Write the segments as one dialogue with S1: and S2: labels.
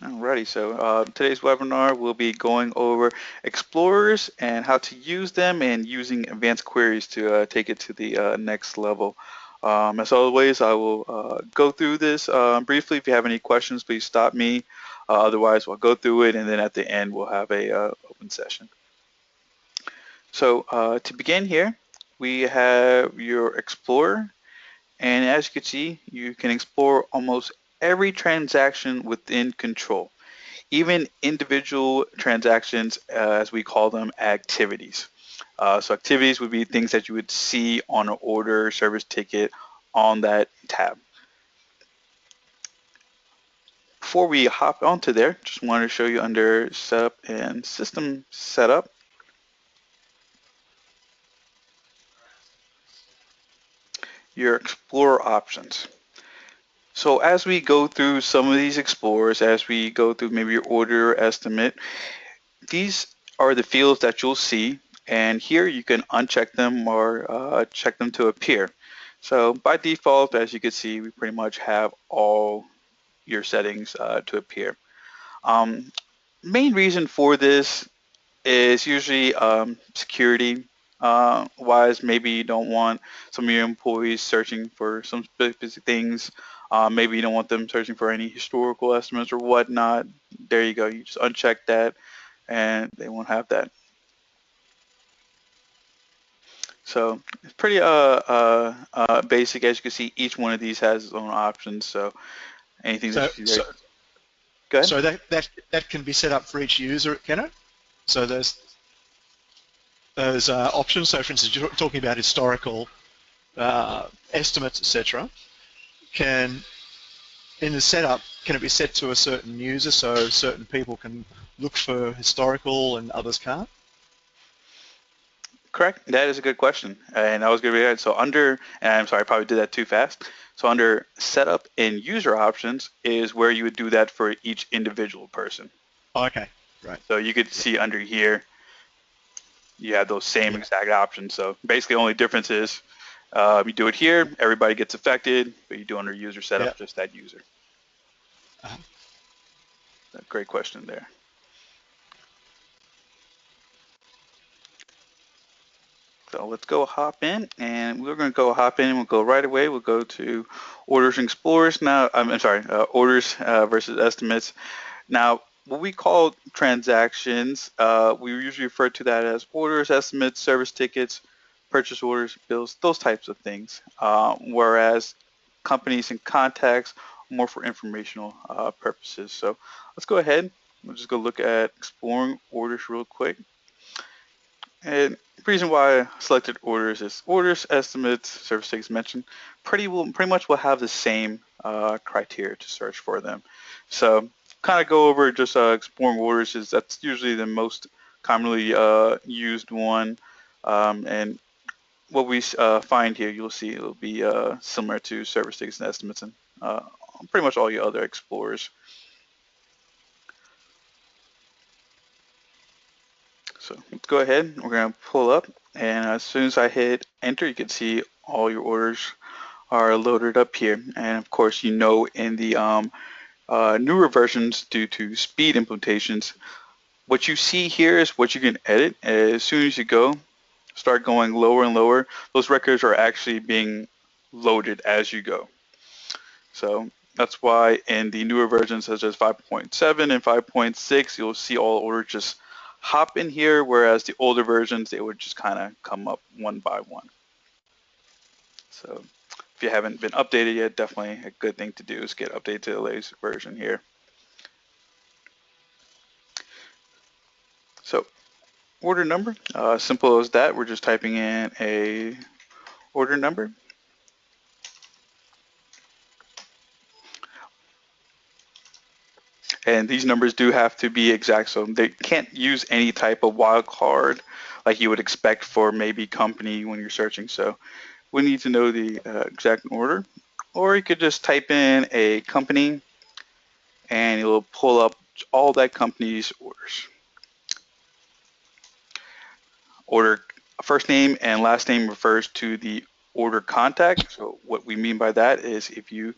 S1: Alrighty, so today's webinar will be going over explorers and how to use them and using advanced queries to take it to the next level. As always, I will go through this briefly. If you have any questions, please stop me. Otherwise, we'll go through it, and then at the end, we'll have a open session. So to begin here, we have your explorer, and as you can see, you can explore almost every transaction within control, even individual transactions, as we call them, activities. So activities would be things that you would see on an order service ticket on that tab. Before we hop onto there, just wanted to show you under setup and system setup, your Explorer options. So as we go through some of these explorers, as we go through maybe your order estimate, these are the fields that you'll see, and here you can uncheck them or check them to appear. So by default, as you can see, we pretty much have all your settings to appear. Main reason for this is usually security wise. Maybe you don't want some of your employees searching for some specific things. Maybe you don't want them searching for any historical estimates or whatnot. There you go. You just uncheck that and they won't have that. So it's pretty basic. As you can see, each one of these has its own options. So anything that
S2: So,
S1: you see there,
S2: so,
S1: go ahead.
S2: so that can be set up for each user, can it? So those options. So, for instance, you're talking about historical estimates, etc. Can in the setup, can it be set to a certain user so certain people can look for historical and others can't?
S1: Correct. That is a good question, and I was going to be right. So under, and I'm sorry, I probably did that too fast. So under setup and user options is where you would do that for each individual person.
S2: Oh, okay, right.
S1: So you could see under here, you have those same
S2: Yeah.
S1: exact options. So basically, the only difference is you do it here, everybody gets affected, but you do under user
S2: Yeah.
S1: setup, just that user.
S2: Uh,
S1: Great question there. So let's go hop in, and we're going to go hop in, and we'll go right away. We'll go to orders and explorers now. I'm sorry, orders versus estimates. Now, what we call transactions, we usually refer to that as orders, estimates, service tickets, purchase orders, bills, those types of things. Whereas companies and contacts are more for informational purposes. So let's go ahead. We'll just go look at exploring orders real quick. And the reason why I selected orders is orders, estimates, service tickets mentioned pretty much will have the same criteria to search for them. So kind of go over just exploring orders is that's usually the most commonly used one. And what we find here, you'll see it'll be similar to service tickets and estimates and pretty much all your other explorers. So let's go ahead. We're going to pull up, and as soon as I hit enter, you can see all your orders are loaded up here. And of course, you know, in the newer versions, due to speed implementations, what you see here is what you can edit. As soon as you start going lower and lower, those records are actually being loaded as you go. So that's why in the newer versions, such as 5.7 and 5.6, you'll see all orders just hop in here, whereas the older versions, they would just kind of come up one by one. So if you haven't been updated yet, definitely a good thing to do is get updated to the latest version here. So order number, simple as that. We're just typing in a order number. And these numbers do have to be exact, so they can't use any type of wildcard like you would expect for maybe company when you're searching. So we need to know the exact order. Or you could just type in a company and it'll pull up all that company's orders. Order first name and last name refers to the order contact. So what we mean by that is if you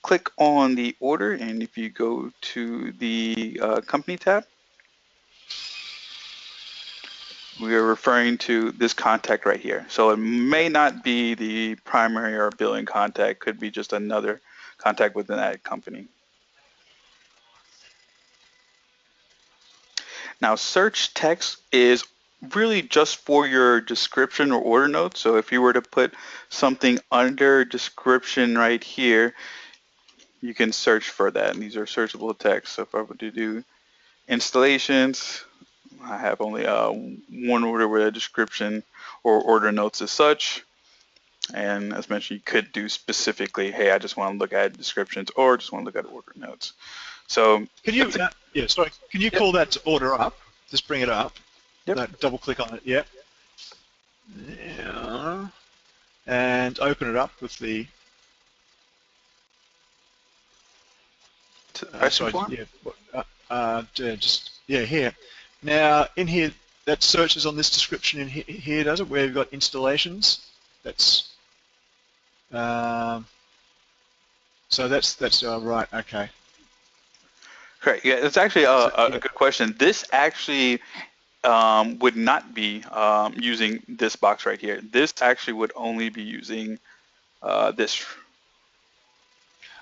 S1: click on the order, and if you go to the company tab, we are referring to this contact right here. So it may not be the primary or billing contact, could be just another contact within that company. Now, search text is really just for your description or order notes. So if you were to put something under description right here, you can search for that. And these are searchable text. So if I were to do installations, I have only one order with a description or order notes as such. And as mentioned, you could do specifically, hey, I just want to look at descriptions or just want to look at order notes. So
S2: can you, can you call that to order up? Just bring it up.
S1: Yep.
S2: Double click on it. Yep. Yeah. And open it up with the
S1: pricing form?
S2: Here. Now in here, that searches on this description in here, does it? Where you've got installations. That's so that's right. Okay.
S1: Correct. Yeah, it's actually a good question. This actually would not be using this box right here. This actually would only be using this.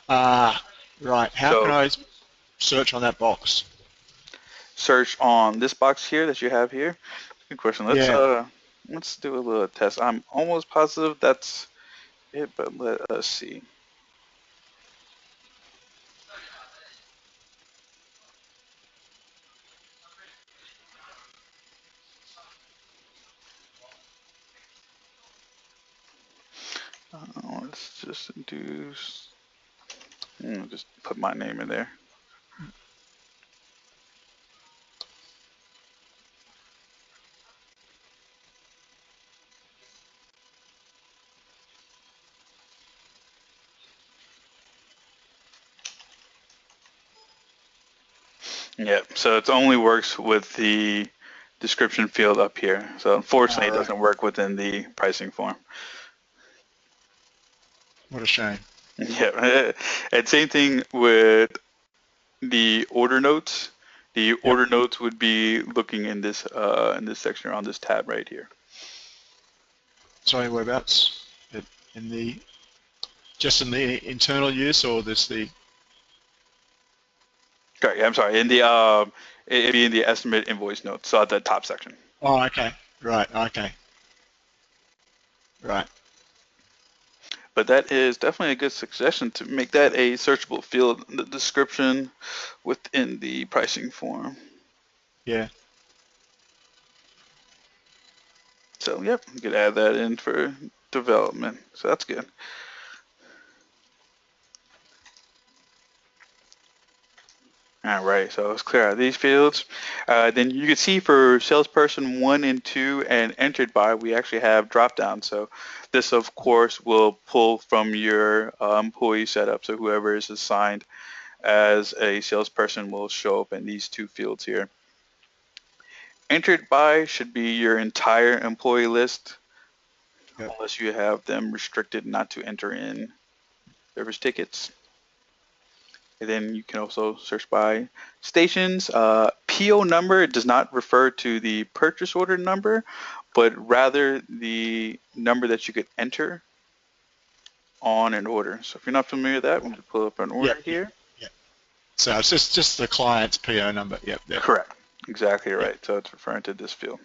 S2: Right. How can I search on that box?
S1: Search on this box here that you have here. Good question. Let's do a little test. I'm almost positive that's it, but let us see. Let's just do. Just put my name in there. Yeah, so it only works with the description field up here. So unfortunately, it doesn't work within the pricing form.
S2: What a shame.
S1: Yeah, and same thing with the order notes. The order notes would be looking in this section or on this tab right here.
S2: Sorry, whereabouts? Just in the internal use, or this the?
S1: Correct. Yeah, I'm sorry. In the it'd be in the estimate invoice notes, so at the top section.
S2: Oh, okay. Right. Okay. Right.
S1: But that is definitely a good suggestion to make that a searchable field in the description within the pricing form.
S2: Yeah.
S1: So, yep, you could add that in for development. So that's good. All right, so let's clear out these fields. Then you can see for salesperson 1 and 2 and entered by, we actually have drop down. So this, of course, will pull from your employee setup. So whoever is assigned as a salesperson will show up in these two fields here. Entered by should be your entire employee list, unless you have them restricted not to enter in service tickets. And then you can also search by stations. PO number does not refer to the purchase order number, but rather the number that you could enter on an order. So if you're not familiar with that, we'll just pull up an order here.
S2: Yeah. So it's just the client's PO number. Yep.
S1: Correct. Exactly right. Yep. So it's referring to this field.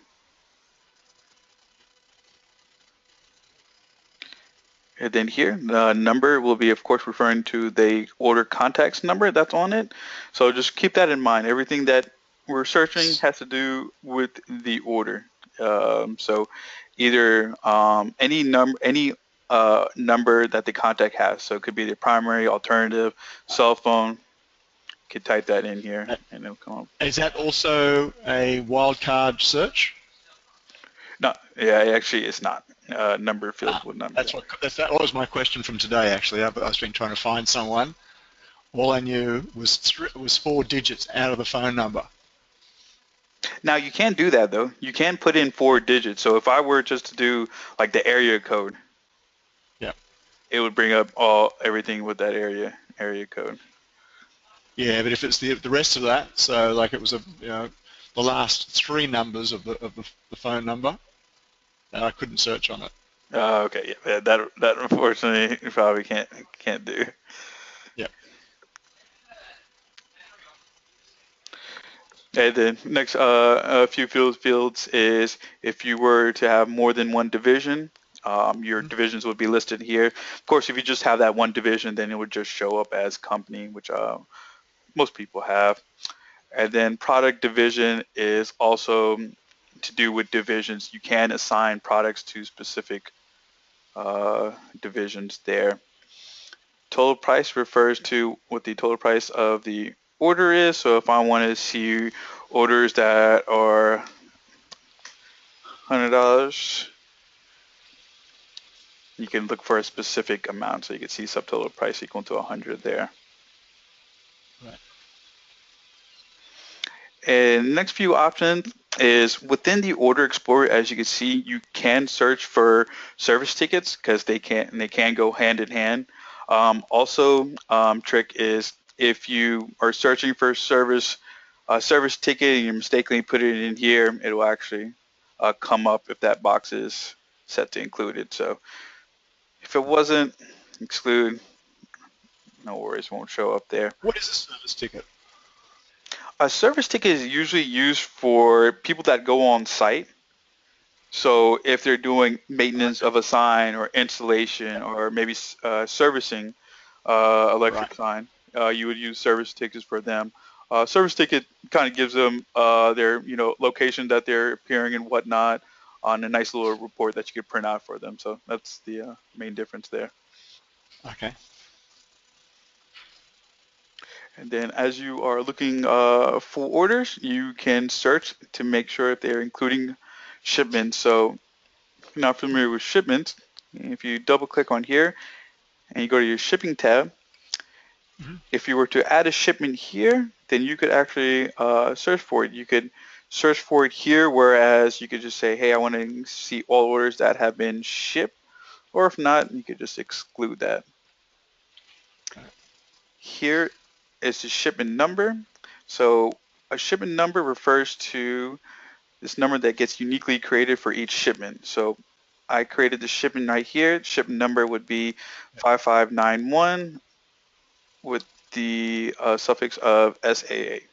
S1: And then here, the number will be, of course, referring to the order contacts number that's on it. So just keep that in mind. Everything that we're searching has to do with the order. So either any number that the contact has. So it could be the primary, alternative, cell phone. You could type that in here, and it'll come up.
S2: Is that also a wildcard search?
S1: No, yeah, actually, it's not. Number field would not.
S2: That was my question from today. Actually, I've been trying to find someone. All I knew was 4 digits out of the phone number.
S1: Now you can do that though. You can put in 4 digits. So if I were just to do like the area code,
S2: yeah,
S1: it would bring up everything with that area. area code.
S2: Yeah, but if it's the rest of that, so like it was the last three numbers of the phone number, I couldn't search on it.
S1: Okay, yeah, that unfortunately you probably can't do.
S2: Yep.
S1: And then next, a few fields is if you were to have more than one division, your
S2: Mhm.
S1: divisions would be listed here. Of course, if you just have that one division, then it would just show up as company, which most people have. And then product division is also to do with divisions. You can assign products to specific divisions there. Total price refers to what the total price of the order is. So if I want to see orders that are $100, you can look for a specific amount. So you can see subtotal price equal to 100 there.
S2: Right.
S1: And next few options is within the Order Explorer. As you can see, you can search for service tickets because they can go hand in hand. Also, trick is if you are searching for service ticket and you mistakenly put it in here, it will actually come up if that box is set to included. So if it wasn't, exclude, no worries, won't show up there.
S2: What is a service ticket?
S1: A service ticket is usually used for people that go on site. So if they're doing maintenance
S2: Okay.
S1: of a sign or installation or maybe servicing
S2: Right.
S1: electric sign, you would use service tickets for them. Service ticket kind of gives them their location that they're appearing and whatnot on a nice little report that you could print out for them. So that's the main difference there.
S2: Okay.
S1: And then as you are looking for orders, you can search to make sure if they're including shipments. So if you're not familiar with shipments, if you double click on here and you go to your shipping tab,
S2: Mhm.
S1: if you were to add a shipment here, then you could actually search for it. You could search for it here, whereas you could just say, hey, I want to see all orders that have been shipped, or if not, you could just exclude that. Here is the shipment number. So a shipment number refers to this number that gets uniquely created for each shipment. So I created the shipment right here. Shipment number would be 5591 with the suffix of SAA.
S2: Right.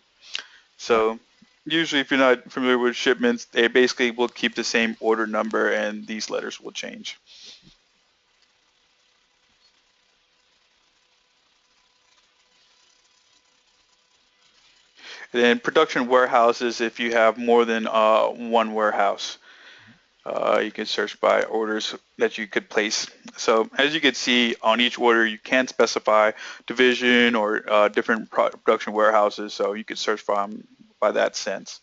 S1: So usually if you're not familiar with shipments, they basically will keep the same order number and these letters will change. And then production warehouses, if you have more than one warehouse. You can search by orders that you could place. So as you can see on each order, you can specify division or different production warehouses. So you could search from by that sense.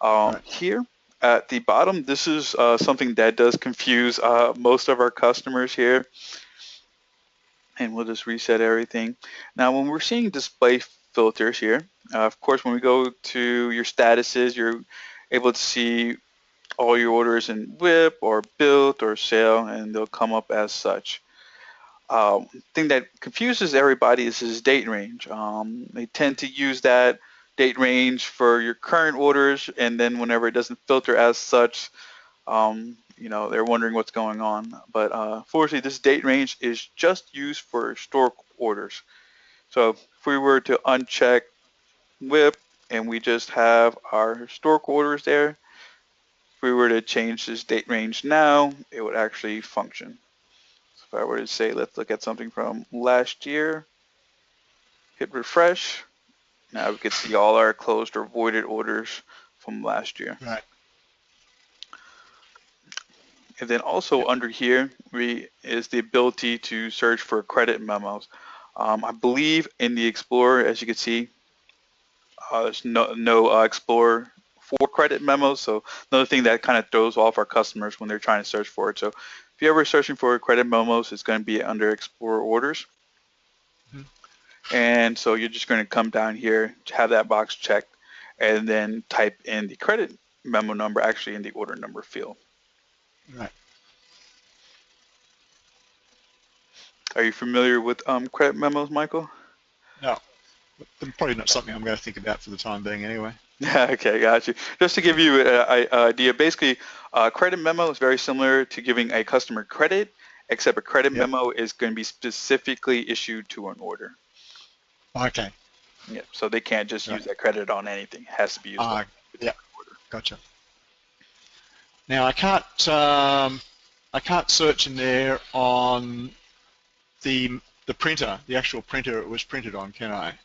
S2: Right.
S1: Here at the bottom, this is something that does confuse most of our customers here. And we'll just reset everything. Now, when we're seeing display filters here, of course, when we go to your statuses, you're able to see all your orders in WIP or built or sale, and they'll come up as such. Thing that confuses everybody is this date range. They tend to use that date range for your current orders, and then whenever it doesn't filter as such, they're wondering what's going on. But fortunately, this date range is just used for historical orders. So if we were to uncheck WIP and we just have our historical orders there, if we were to change this date range now, it would actually function. So if I were to say, let's look at something from last year, hit refresh, now we can see all our closed or voided orders from last year.
S2: Right.
S1: And then also
S2: Yep.
S1: under here is the ability to search for credit memos. I believe in the Explorer, as you can see, there's no Explorer for credit memos. So another thing that kind of throws off our customers when they're trying to search for it. So if you're ever searching for credit memos, it's going to be under Explorer orders.
S2: Mhm.
S1: And so you're just going to come down here, have that box checked, and then type in the credit memo number actually in the order number field.
S2: Right.
S1: Are you familiar with credit memos, Michael?
S2: No, probably not something I'm going to think about for the time being anyway.
S1: Okay, got you. Just to give you an idea, basically, credit memo is very similar to giving a customer credit, except a credit
S2: Yep.
S1: memo is going to be specifically issued to an order.
S2: Okay.
S1: Yeah, so they can't just
S2: Right.
S1: use that credit on anything. It has to be used on a
S2: Yeah.
S1: particular order.
S2: Gotcha. Now I can't search in there on the printer, the actual printer it was printed on, can I?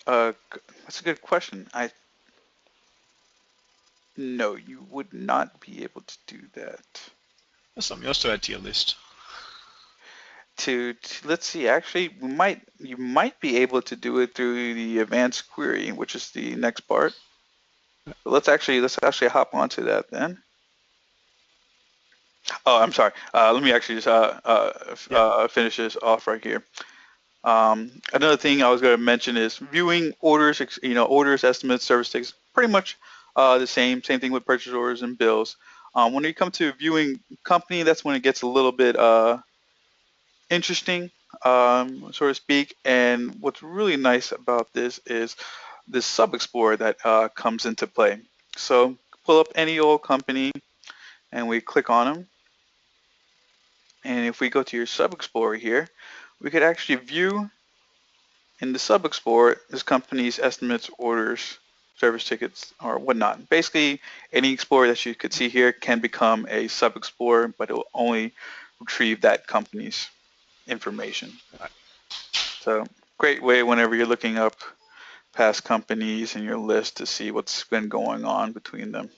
S1: That's a good question. No, you would not be able to do that.
S2: That's something else to add to your list.
S1: Let's see, actually, you might be able to do it through the advanced query, which is the next part. But let's actually hop onto that then. Oh, I'm sorry. Let me actually just
S2: Yep.
S1: finish this off right here. Another thing I was going to mention is viewing orders, orders, estimates, service tickets, pretty much the same thing with purchase orders and bills. When you come to viewing company, that's when it gets a little bit interesting, so to speak. And what's really nice about this is this sub explorer that comes into play. So pull up any old company and we click on them. And if we go to your sub explorer here, we could actually view in the sub explorer this company's estimates, orders, service tickets, or whatnot. Basically, any explorer that you could see here can become a sub explorer, but it will only retrieve that company's information.
S2: Right.
S1: So great way whenever you're looking up past companies in your list to see what's been going on between them.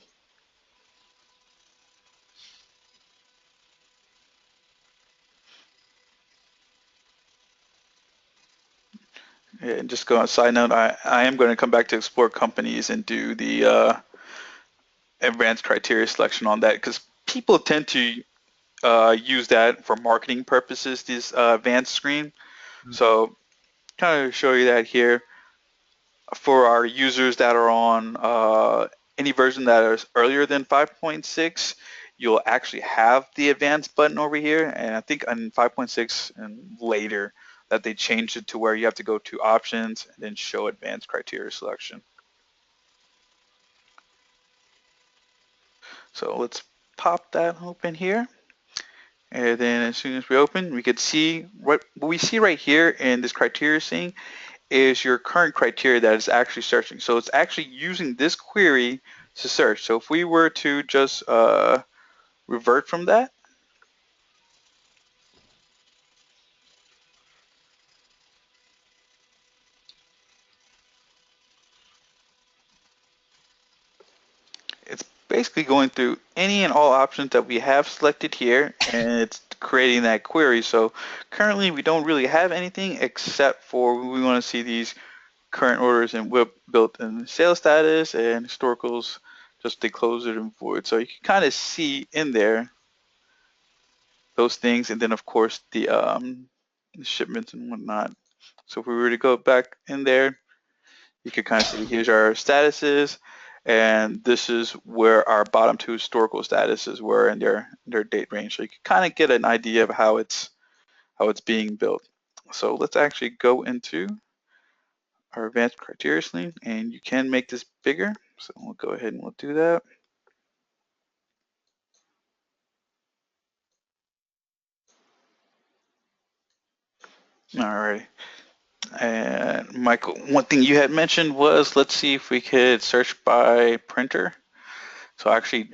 S1: And just go on a side note, I am going to come back to explore companies and do the advanced criteria selection on that because people tend to use that for marketing purposes, this advanced screen.
S2: Mm.
S1: So kind of show you that here. For our users that are on any version that is earlier than 5.6, you'll actually have the advanced button over here. And I think on 5.6 and later that they changed it to where you have to go to options and then show advanced criteria selection. So let's pop that open here. And then as soon as we open, we could see what we see right here in this criteria thing is your current criteria that is actually searching. So it's actually using this query to search. So if we were to just revert from that, it's basically going through any and all options that we have selected here, and it's creating that query. So currently we don't really have anything except for we want to see these current orders and whip built in sales status and historicals, just the closed and void. So you can kind of see in there those things, and then of course the shipments and whatnot. So if we were to go back in there, you could kind of see here's our statuses, and this is where our bottom two historical statuses were in their date range. So you can kind of get an idea of how it's being built. So let's actually go into our advanced criteria link, and you can make this bigger. So we'll go ahead and we'll do that. All right. And Michael, one thing you had mentioned was let's see if we could search by printer. So I actually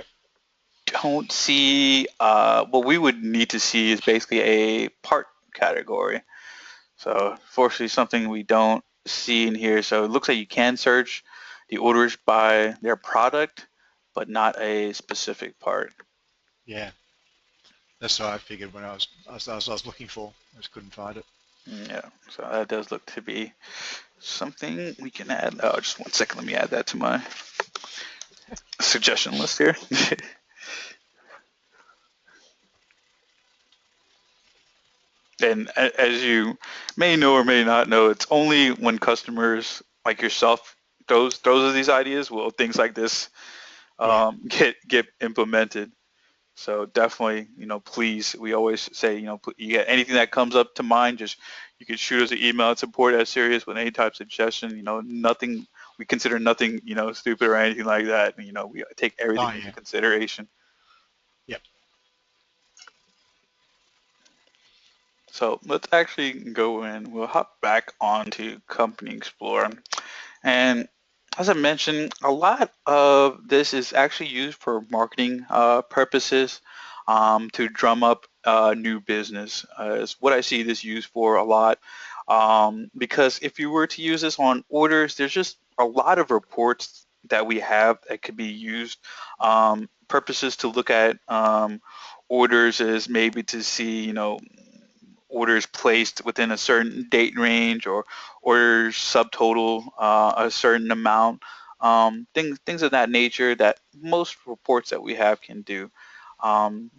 S1: don't see what we would need to see is basically a part category. So fortunately something we don't see in here. So it looks like you can search the orders by their product, but not a specific part.
S2: Yeah. That's what I figured when I was looking for. I just couldn't find it.
S1: Yeah, so that does look to be something we can add. Oh, just 1 second. Let me add that to my suggestion list here. And as you may know or may not know, it's only when customers like yourself throws of these ideas will things like this
S2: Yeah.
S1: get implemented. So definitely, please, we always say, you get anything that comes up to mind, just you can shoot us an email at support@Sirius with any type of suggestion. Nothing, we consider nothing, stupid or anything like that. We take everything
S2: Oh
S1: into
S2: yeah.
S1: consideration.
S2: Yep.
S1: So let's actually go in. We'll hop back onto Company Explorer. And as I mentioned, a lot of this is actually used for marketing purposes to drum up new business. Is what I see this used for a lot. Because if you were to use this on orders, there's just a lot of reports that we have that could be used. Purposes to look at orders is maybe to see, orders placed within a certain date range or orders subtotal a certain amount, things of that nature that most reports that we have can do.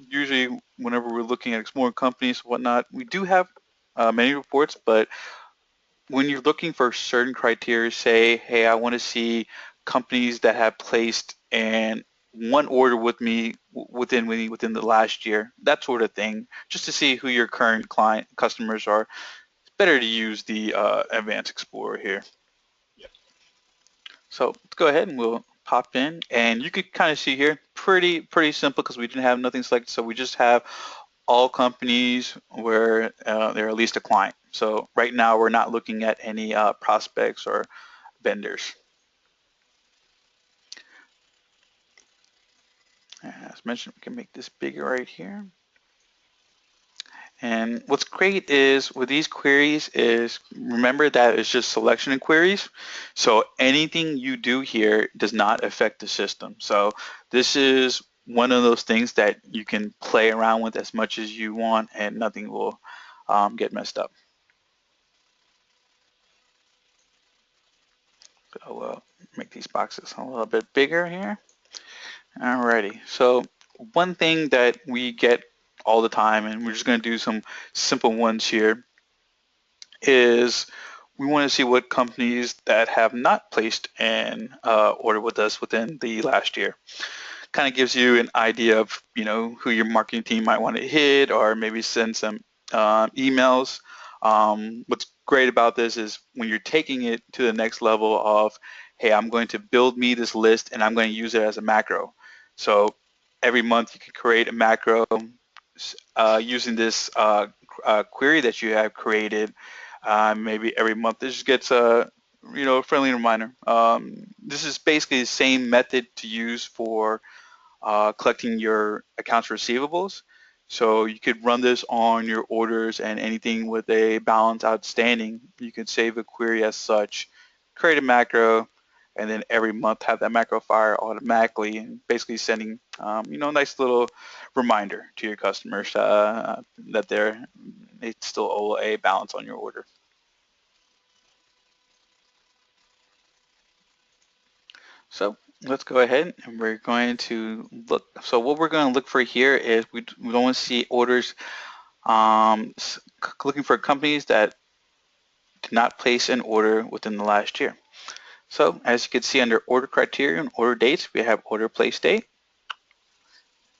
S1: Usually, whenever we're looking at exploring companies, whatnot, we do have many reports, but when you're looking for certain criteria, say, hey, I want to see companies that have placed in one order with me within the last year, that sort of thing, just to see who your current client customers are. It's better to use the Advanced Explorer here.
S2: Yep.
S1: So let's go ahead and we'll pop in, and you could kind of see here, pretty simple because we didn't have nothing selected, so we just have all companies where they're at least a client. So right now we're not looking at any prospects or vendors. As mentioned, we can make this bigger right here. And what's great is with these queries is remember that it's just selection and queries. So anything you do here does not affect the system. So this is one of those things that you can play around with as much as you want and nothing will get messed up. So we'll make these boxes a little bit bigger here. Alrighty, so one thing that we get all the time, and we're just going to do some simple ones here, is we want to see what companies that have not placed an order with us within the last year. Kind of gives you an idea of who your marketing team might want to hit, or maybe send some emails. What's great about this is when you're taking it to the next level of, hey, I'm going to build me this list and I'm going to use it as a macro. So every month you can create a macro using this query that you have created. Maybe every month this just gets a friendly reminder. This is basically the same method to use for collecting your accounts receivables. So you could run this on your orders and anything with a balance outstanding. You can save a query as such, create a macro, and then every month have that macro fire automatically, and basically sending a nice little reminder to your customers that they still owe a balance on your order. So let's go ahead and we're going to look. So what we're going to look for here is we don't want to see orders looking for companies that did not place an order within the last year. So as you can see under order criteria and order dates, we have order place date.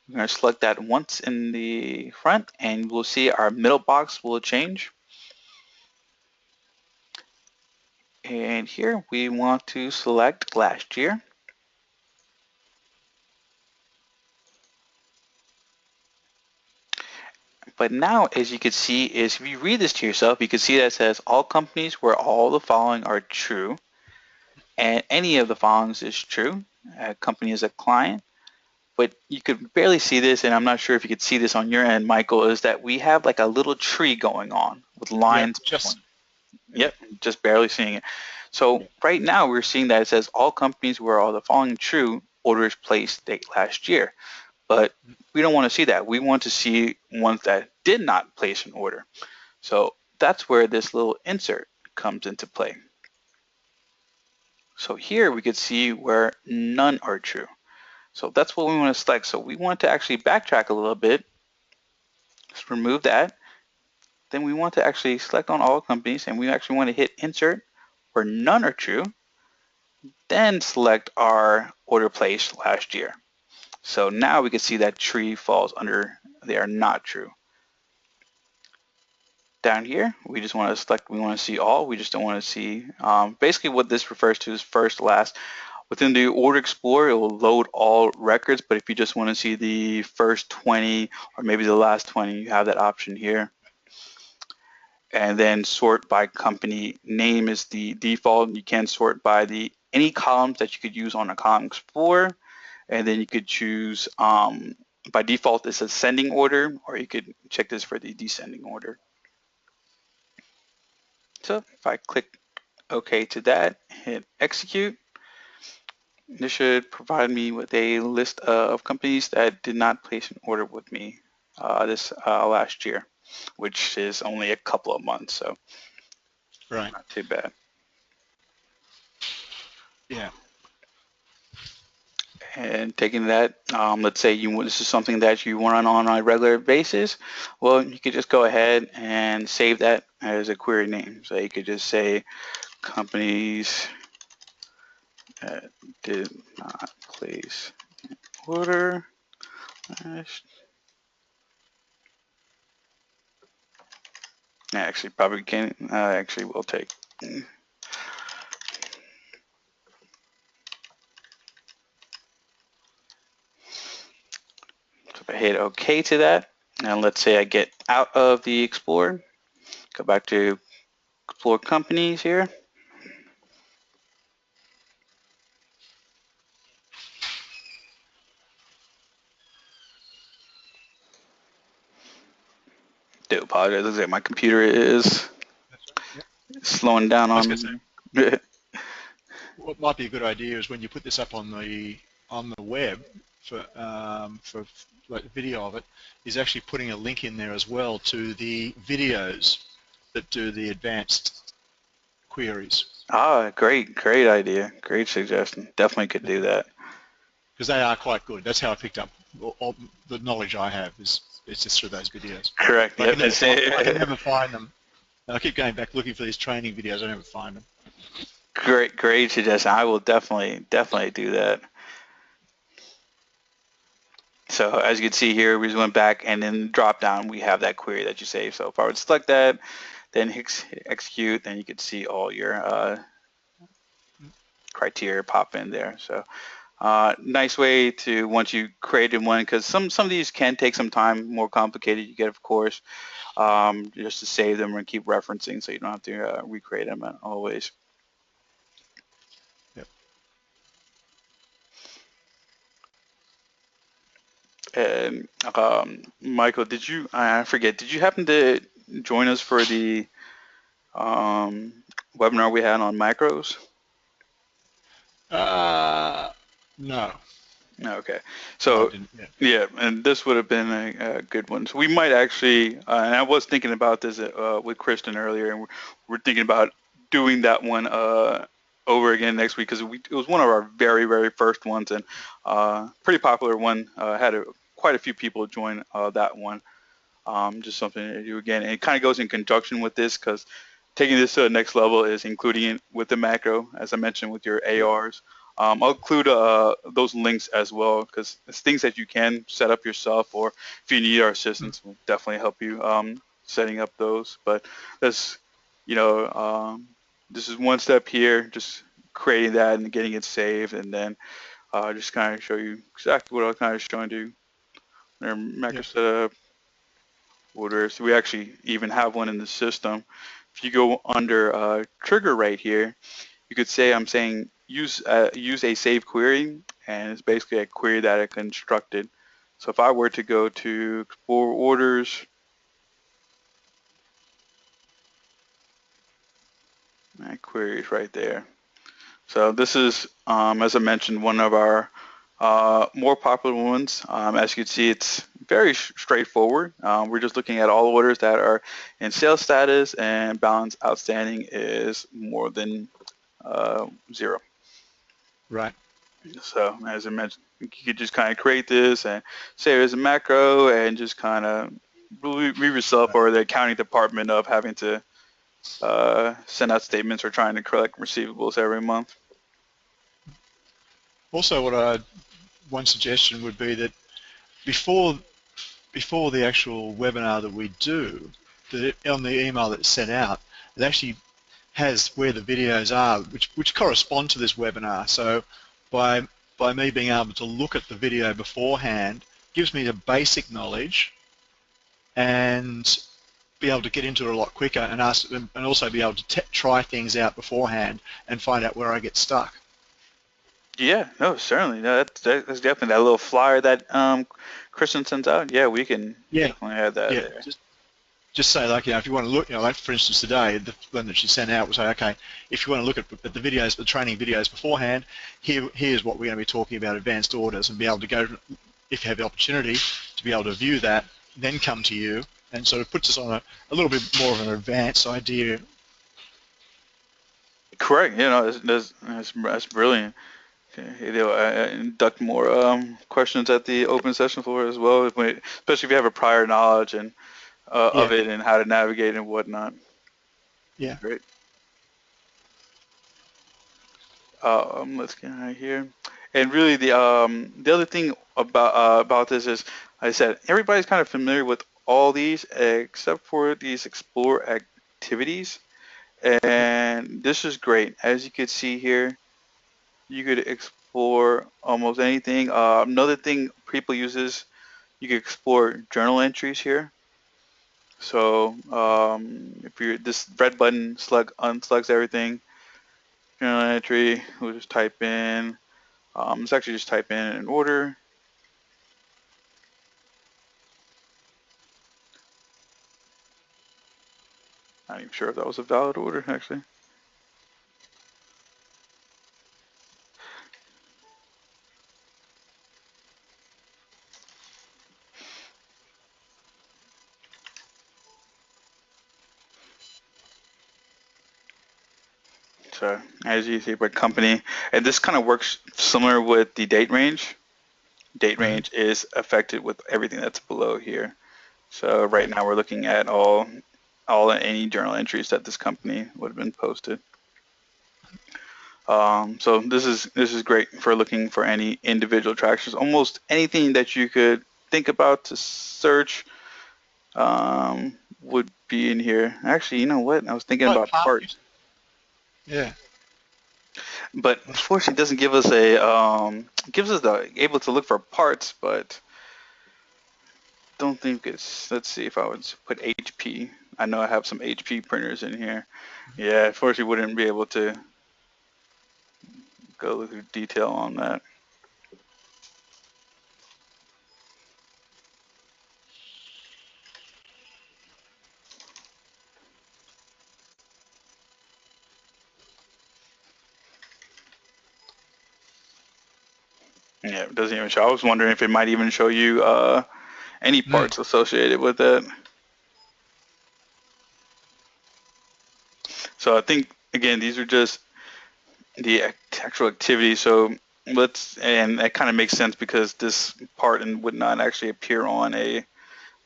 S1: We're going to select that once in the front and we'll see our middle box will change. And here we want to select last year. But now, as you can see, is if you read this to yourself, you can see that it says all companies where all the following are true, and any of the following is true. A company is a client, but you could barely see this, and I'm not sure if you could see this on your end, Michael, is that we have like a little tree going on with
S2: Yeah.
S1: lines.
S2: Just.
S1: Yep, just barely seeing it. So
S2: Yeah.
S1: right now we're seeing that it says all companies where all the following true, orders placed date last year. But we don't want to see that. We want to see ones that did not place an order. So that's where this little insert comes into play. So here we could see where none are true. So that's what we want to select. So we want to actually backtrack a little bit. Just remove that. Then we want to actually select on all companies and we actually want to hit insert where none are true. Then select our order placed last year. So now we can see that tree falls under they are not true. Down here, we just want to select, we want to see all, we just don't want to see, basically what this refers to is first, last. Within the Order Explorer, it will load all records, but if you just want to see the first 20 or maybe the last 20, you have that option here. And then sort by company name is the default. You can sort by any columns that you could use on a column explorer, and then you could choose by default it's ascending order, or you could check this for the descending order. So if I click OK to that, hit execute, this should provide me with a list of companies that did not place an order with me this last year, which is only a couple of months, so
S2: Right.
S1: not too bad.
S2: Yeah.
S1: And taking that, let's say this is something that you run on a regular basis, well, you could just go ahead and save that as a query name. So you could just say companies that did not place an order. Actually, probably can. Actually, will take. So if I hit OK to that, and let's say I get out of the Explorer, go back to Explore Companies here. Do apologize. Looks like my computer is slowing down on me.
S2: What might be a good idea is when you put this up on the web for like video of it, is actually putting a link in there as well to the videos that do the advanced queries.
S1: Ah, great idea. Great suggestion. Definitely could do that.
S2: Because they are quite good. That's how I picked up all the knowledge I have is it's just through those videos.
S1: Correct.
S2: Yep. I can never find them. I keep going back looking for these training videos. I never find them.
S1: Great suggestion. I will definitely do that. So as you can see here, we just went back and then drop down, we have that query that you saved. So if I would select that, then hit execute, then you could see all your criteria pop in there. So nice way to, once you created one, because some of these can take some time, more complicated you get, of course, just to save them and keep referencing so you don't have to recreate them always.
S2: Yep.
S1: And Michael, I forget, did you happen to join us for the webinar we had on macros?
S2: No.
S1: Okay, so yeah, and this would have been a good one. So we might actually, and I was thinking about this with Kristen earlier, and we're thinking about doing that one over again next week because it was one of our very first ones, and pretty popular one. Had quite a few people join that one. Just something to do again, and it kind of goes in conjunction with this because taking this to the next level is including it with the macro, as I mentioned, with your ARs. I'll include those links as well because it's things that you can set up yourself, or if you need our assistance, we'll definitely help you setting up those. But that's, this is one step here, just creating that and getting it saved, and then just kind of show you exactly what I was kind of showing you. Their macro setup orders. We actually even have one in the system. If you go under trigger right here, you could say I'm saying use a save query, and it's basically a query that I constructed. So if I were to go to explore orders, that query is right there. So this is, as I mentioned, one of our more popular ones. As you can see, it's very straightforward. We're just looking at all orders that are in sales status and balance outstanding is more than 0.
S2: Right.
S1: So as I mentioned, you could just kind of create this and say there's a macro and just kind of relieve yourself or the accounting department of having to send out statements or trying to collect receivables every month.
S2: Also, one suggestion would be that before the actual webinar that we do, that on the email that's sent out, it actually has where the videos are, which correspond to this webinar. So by me being able to look at the video beforehand gives me the basic knowledge and be able to get into it a lot quicker and also be able to try things out beforehand and find out where I get stuck.
S1: Yeah, no, certainly. No, that's definitely that little flyer that Kristen sends out. Yeah, we can definitely add that there.
S2: Just say, like, if you want to look, like for instance today, the one that she sent out was say, okay, if you want to look at the videos, the training videos beforehand, here's what we're going to be talking about, advanced orders, and be able to go, if you have the opportunity, to be able to view that, then come to you, and sort of puts us on a little bit more of an advanced idea.
S1: Correct. That's brilliant. Okay. Induct more questions at the open session floor as well, especially if you have a prior knowledge and of it and how to navigate and whatnot.
S2: Yeah.
S1: Great. Let's get out of here. And really, the other thing about this is, like I said, everybody's kind of familiar with all these except for these explore activities, and this is great. As you can see here, you could explore almost anything. Another thing people use is you can explore journal entries here. So if you're this red button unselects everything. Journal entry, we'll just type in. Let's actually just type in an order. Not even sure if that was a valid order actually. So as you see by company, and this kind of works similar with the date range. Date range is affected with everything that's below here. So right now we're looking at all any journal entries that this company would have been posted. So this is great for looking for any individual attractions. Almost anything that you could think about to search would be in here. Actually, you know what? I was thinking about parts.
S2: Yeah.
S1: But unfortunately, it doesn't give us gives us the able to look for parts, but don't think it's. Let's see if I would put HP. I know I have some HP printers in here. Yeah, unfortunately, wouldn't be able to go through detail on that. Yeah, it doesn't even show. I was wondering if it might even show you any parts associated with it. So I think again, these are just the actual activities. So and that kind of makes sense because this part would not actually appear on a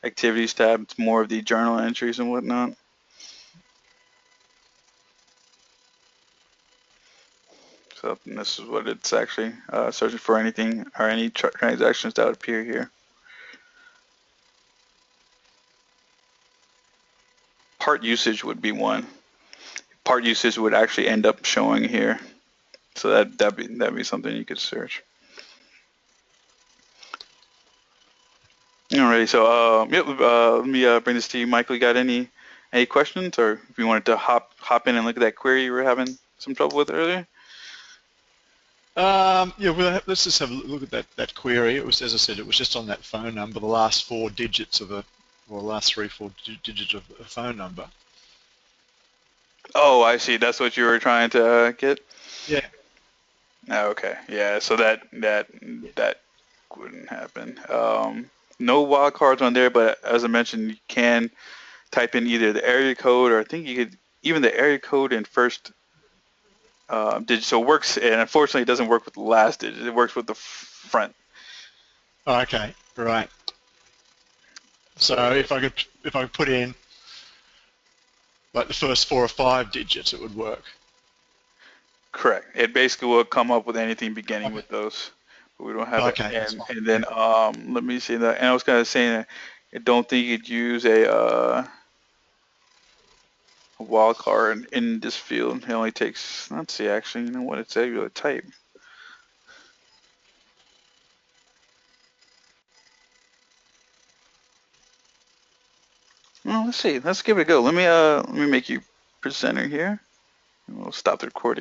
S1: activities tab. It's more of the journal entries and whatnot. So this is what it's actually searching for anything or any transactions that would appear here. Part usage would be one. Part usage would actually end up showing here. So that'd be something you could search. Alrighty, so let me bring this to you, Michael. You got any questions, or if you wanted to hop in and look at that query you were having some trouble with earlier?
S2: Yeah, well, let's just have a look at that query. It was, as I said, it was just on that phone number, the last 4 digits of last 3-4 digits of a phone number.
S1: Oh, I see. That's what you were trying to get.
S2: Yeah.
S1: Okay. Yeah. So that wouldn't happen. No wildcards on there, but as I mentioned, you can type in either the area code or I think you could even the area code and first digit. So it works, and unfortunately, it doesn't work with the last digit. It works with the front.
S2: Oh, okay. Right. So if I could put in like the first 4 or 5 digits, it would work.
S1: Correct. It basically will come up with anything beginning with those. We don't have it.
S2: Okay, that's fine.
S1: And then let me see that. And I was kind of saying that I don't think you'd use a wild card in this field. It only takes, let's see, actually, you know what? It's a type. Well, let's see. Let's give it a go. Let me make you presenter here. We'll stop the recording.